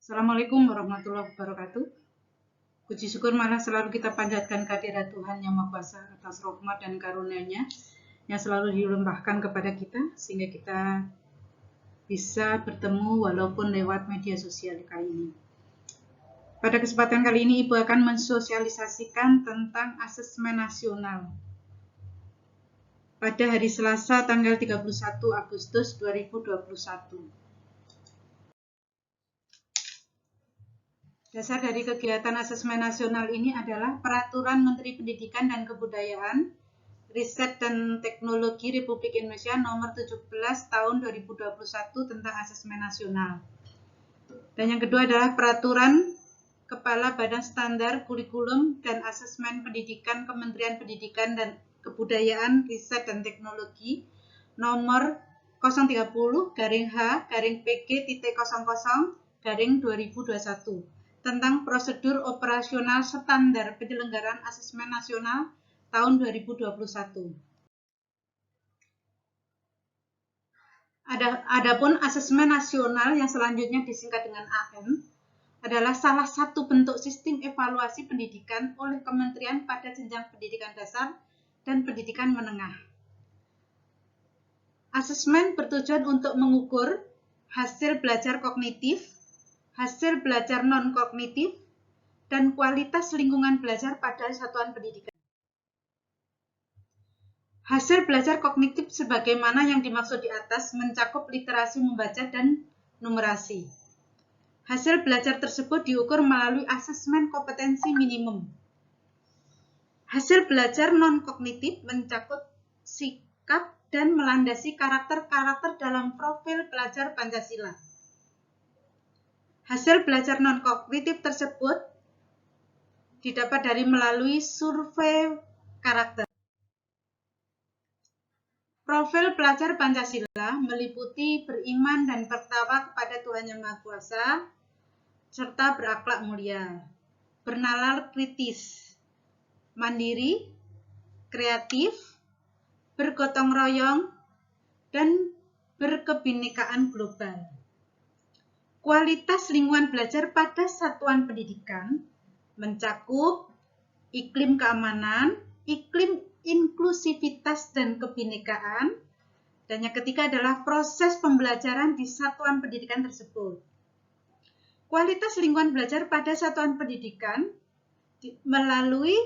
Assalamualaikum warahmatullahi wabarakatuh. Puji syukur malah selalu kita panjatkan kehadirat Tuhan Yang Maha Kuasa atas rahmat dan karunia-Nya yang selalu dilimpahkan kepada kita sehingga kita bisa bertemu walaupun lewat media sosial kali ini. Pada kesempatan kali ini Ibu akan mensosialisasikan tentang asesmen nasional pada hari Selasa tanggal 31 Agustus 2021. Dasar dari kegiatan asesmen nasional ini adalah Peraturan Menteri Pendidikan dan Kebudayaan, Riset dan Teknologi Republik Indonesia Nomor 17 Tahun 2021 tentang asesmen nasional. Dan yang kedua adalah Peraturan Kepala Badan Standar Kurikulum dan Asesmen Pendidikan Kementerian Pendidikan dan Kebudayaan, Riset dan Teknologi Nomor 030-PG.00-2021 tentang prosedur operasional standar penyelenggaraan asesmen nasional tahun 2021. Adapun asesmen nasional yang selanjutnya disingkat dengan AM adalah salah satu bentuk sistem evaluasi pendidikan oleh Kementerian pada jenjang pendidikan dasar dan pendidikan menengah. Asesmen bertujuan untuk mengukur hasil belajar kognitif, hasil belajar non-kognitif, dan kualitas lingkungan belajar pada satuan pendidikan. Hasil belajar kognitif sebagaimana yang dimaksud di atas mencakup literasi membaca dan numerasi. Hasil belajar tersebut diukur melalui asesmen kompetensi minimum. Hasil belajar non-kognitif mencakup sikap dan melandasi karakter-karakter dalam profil pelajar Pancasila. Hasil belajar non-kognitif tersebut didapat dari melalui survei karakter. Profil pelajar Pancasila meliputi beriman dan bertakwa kepada Tuhan Yang Maha Kuasa, serta berakhlak mulia, bernalar kritis, mandiri, kreatif, bergotong royong, dan berkebinekaan global. Kualitas lingkungan belajar pada satuan pendidikan mencakup iklim keamanan, iklim inklusivitas dan kebinekaan, dan yang ketiga adalah proses pembelajaran di satuan pendidikan tersebut. Kualitas lingkungan belajar pada satuan pendidikan melalui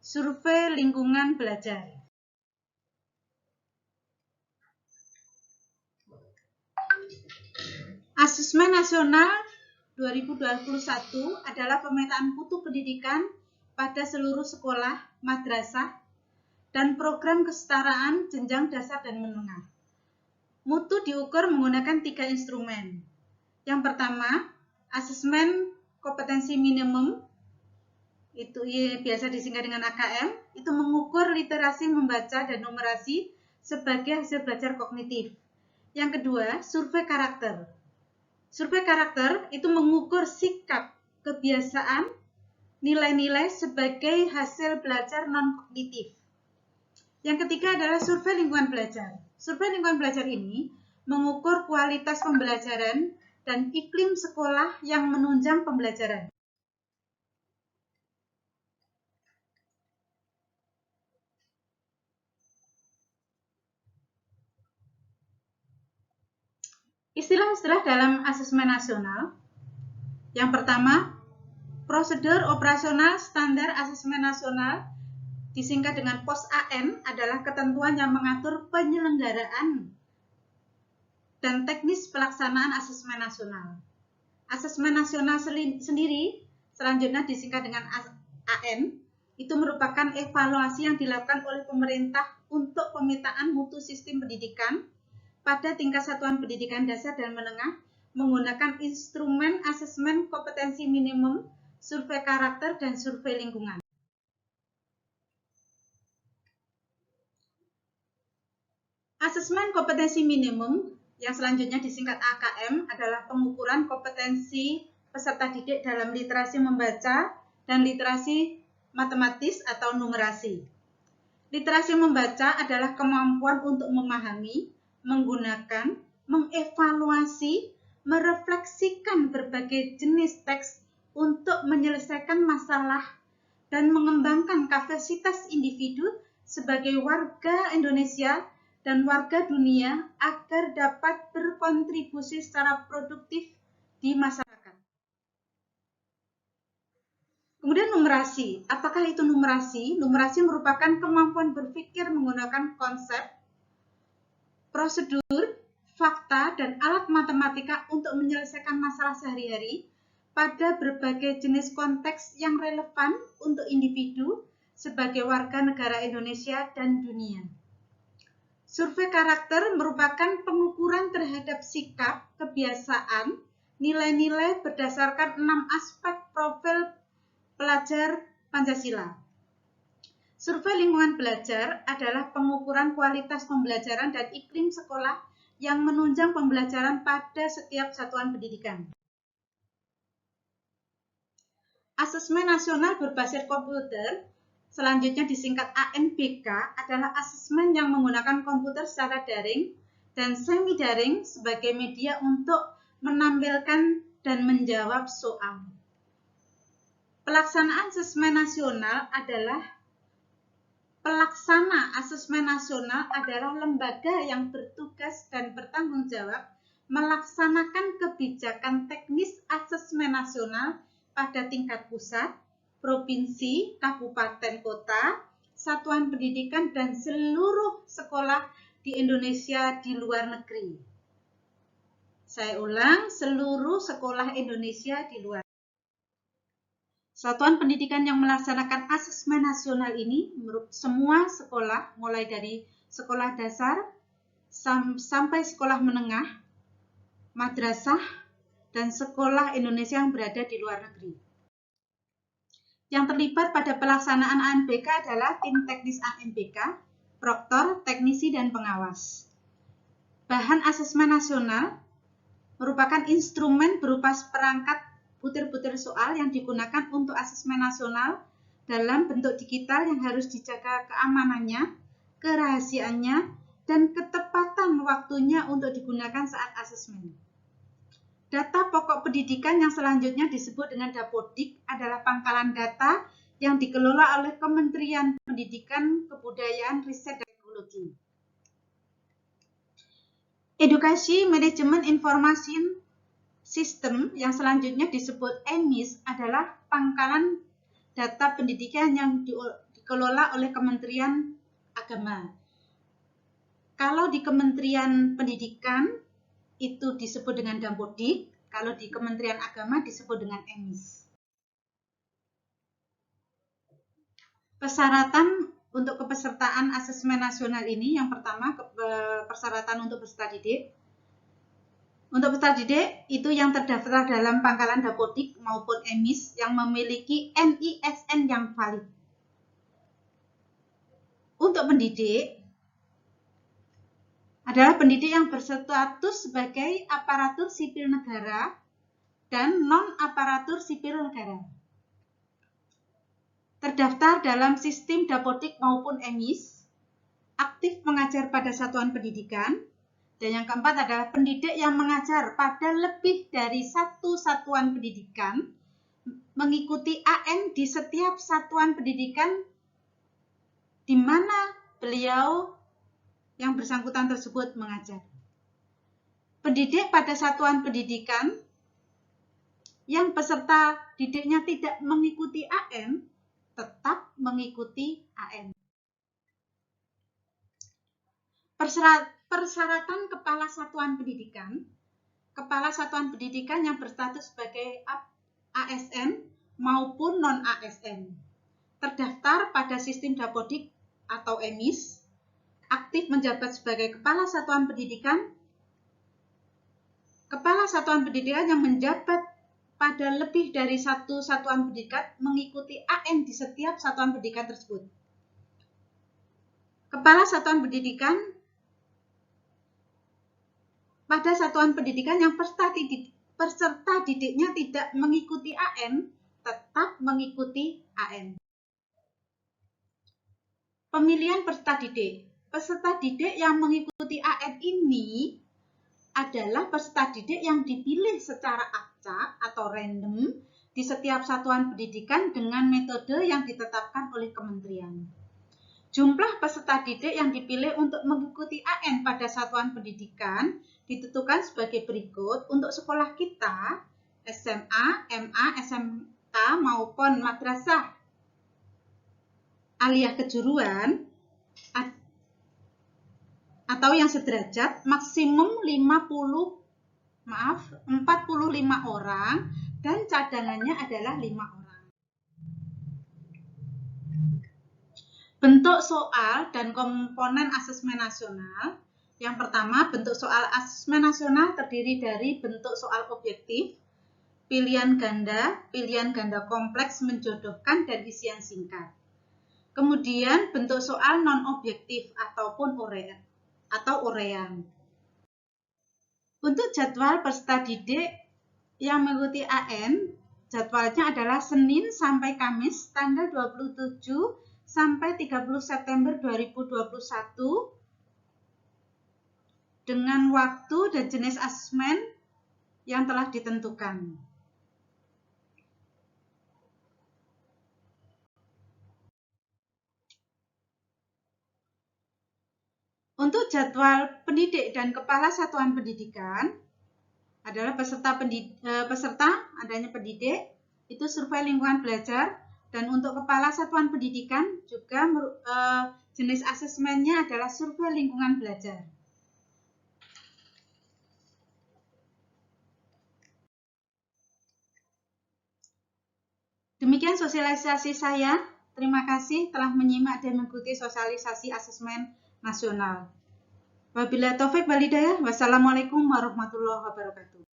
survei lingkungan belajar. Asesmen Nasional 2021 adalah pemetaan mutu pendidikan pada seluruh sekolah, madrasah, dan program kesetaraan jenjang dasar dan menengah. Mutu diukur menggunakan 3 instrumen. Yang pertama, asesmen kompetensi minimum, itu biasa disingkat dengan AKM, itu mengukur literasi membaca dan numerasi sebagai hasil belajar kognitif. Yang kedua, survei karakter. Survei karakter itu mengukur sikap, kebiasaan, nilai-nilai sebagai hasil belajar non-kognitif. Yang ketiga adalah survei lingkungan belajar. Survei lingkungan belajar ini mengukur kualitas pembelajaran dan iklim sekolah yang menunjang pembelajaran. Istilah-istilah dalam asesmen nasional. Yang pertama, prosedur operasional standar asesmen nasional disingkat dengan POS-AN adalah ketentuan yang mengatur penyelenggaraan dan teknis pelaksanaan asesmen nasional. Asesmen nasional sendiri selanjutnya disingkat dengan AN, itu merupakan evaluasi yang dilakukan oleh pemerintah untuk pemetaan mutu sistem pendidikan pada tingkat satuan pendidikan dasar dan menengah menggunakan instrumen asesmen kompetensi minimum, survei karakter, dan survei lingkungan. Asesmen kompetensi minimum yang selanjutnya disingkat AKM adalah pengukuran kompetensi peserta didik dalam literasi membaca dan literasi matematis atau numerasi. Literasi membaca adalah kemampuan untuk memahami, menggunakan, mengevaluasi, merefleksikan berbagai jenis teks untuk menyelesaikan masalah dan mengembangkan kapasitas individu sebagai warga Indonesia dan warga dunia agar dapat berkontribusi secara produktif di masyarakat. Kemudian numerasi. Apakah itu numerasi? Numerasi merupakan kemampuan berpikir menggunakan konsep, prosedur, fakta, dan alat matematika untuk menyelesaikan masalah sehari-hari pada berbagai jenis konteks yang relevan untuk individu sebagai warga negara Indonesia dan dunia. Survei karakter merupakan pengukuran terhadap sikap, kebiasaan, nilai-nilai berdasarkan 6 aspek profil pelajar Pancasila. Survei lingkungan belajar adalah pengukuran kualitas pembelajaran dan iklim sekolah yang menunjang pembelajaran pada setiap satuan pendidikan. Asesmen nasional berbasis komputer, selanjutnya disingkat ANBK, adalah asesmen yang menggunakan komputer secara daring dan semi daring sebagai media untuk menampilkan dan menjawab soal. Pelaksanaan asesmen nasional adalah lembaga yang bertugas dan bertanggung jawab melaksanakan kebijakan teknis asesmen nasional pada tingkat pusat, provinsi, kabupaten kota, satuan pendidikan, dan seluruh sekolah di Indonesia di luar negeri. Saya ulang, seluruh sekolah Indonesia di luar. Satuan pendidikan yang melaksanakan asesmen nasional ini semua sekolah, mulai dari sekolah dasar sampai sekolah menengah, madrasah, dan sekolah Indonesia yang berada di luar negeri. Yang terlibat pada pelaksanaan ANBK adalah tim teknis ANBK, proktor, teknisi, dan pengawas. Bahan asesmen nasional merupakan instrumen berupa perangkat butir-butir soal yang digunakan untuk asesmen nasional dalam bentuk digital yang harus dijaga keamanannya, kerahasiaannya, dan ketepatan waktunya untuk digunakan saat asesmen. Data pokok pendidikan yang selanjutnya disebut dengan Dapodik adalah pangkalan data yang dikelola oleh Kementerian Pendidikan, Kebudayaan, Riset, dan Teknologi. Edukasi Manajemen Informasi Sistem yang selanjutnya disebut EMIS adalah pangkalan data pendidikan yang dikelola oleh Kementerian Agama. Kalau di Kementerian Pendidikan itu disebut dengan Dapodik, kalau di Kementerian Agama disebut dengan EMIS. Persyaratan untuk kepesertaan asesmen nasional ini, yang pertama persyaratan untuk peserta didik. Untuk peserta didik itu yang terdaftar dalam pangkalan Dapodik maupun EMIS yang memiliki NISN yang valid. Untuk pendidik adalah pendidik yang berstatus sebagai aparatur sipil negara dan non-aparatur sipil negara. Terdaftar dalam sistem Dapodik maupun EMIS, aktif mengajar pada satuan pendidikan. Dan yang keempat adalah pendidik yang mengajar pada lebih dari satu satuan pendidikan, mengikuti AN di setiap satuan pendidikan di mana beliau yang bersangkutan tersebut mengajar. Pendidik pada satuan pendidikan yang peserta didiknya tidak mengikuti AN, tetap mengikuti AN. Persyaratan kepala satuan pendidikan. Kepala satuan pendidikan yang berstatus sebagai ASN maupun non-ASN. Terdaftar pada sistem Dapodik atau EMIS. Aktif menjabat sebagai kepala satuan pendidikan. Kepala satuan pendidikan yang menjabat pada lebih dari satu satuan pendidikan mengikuti AN di setiap satuan pendidikan tersebut. Kepala satuan pendidikan pada satuan pendidikan yang peserta didiknya tidak mengikuti AN, tetap mengikuti AN. Pemilihan peserta didik. Peserta didik yang mengikuti AN ini adalah peserta didik yang dipilih secara acak atau random di setiap satuan pendidikan dengan metode yang ditetapkan oleh kementerian. Jumlah peserta didik yang dipilih untuk mengikuti AN pada satuan pendidikan ditentukan sebagai berikut. Untuk sekolah kita, SMA, MA, SMK maupun madrasah aliyah kejuruan atau yang sederajat maksimum 45 orang dan cadangannya adalah 5 orang. Bentuk soal dan komponen asesmen nasional. Yang pertama, bentuk soal asesmen nasional terdiri dari bentuk soal objektif, pilihan ganda kompleks menjodohkan, dan isian singkat. Kemudian bentuk soal non-objektif ataupun urean. Untuk jadwal peserta didik yang mengikuti AN, jadwalnya adalah Senin sampai Kamis tanggal 27 sampai 30 September 2021 dengan waktu dan jenis asesmen yang telah ditentukan. Untuk jadwal pendidik dan kepala satuan pendidikan adalah peserta adanya pendidik, itu survei lingkungan belajar, dan untuk kepala satuan pendidikan juga jenis asesmennya adalah survei lingkungan belajar. Demikian sosialisasi saya. Terima kasih telah menyimak dan mengikuti sosialisasi asesmen nasional. Wabillahi taufik wal hidayah. Wassalamualaikum warahmatullahi wabarakatuh.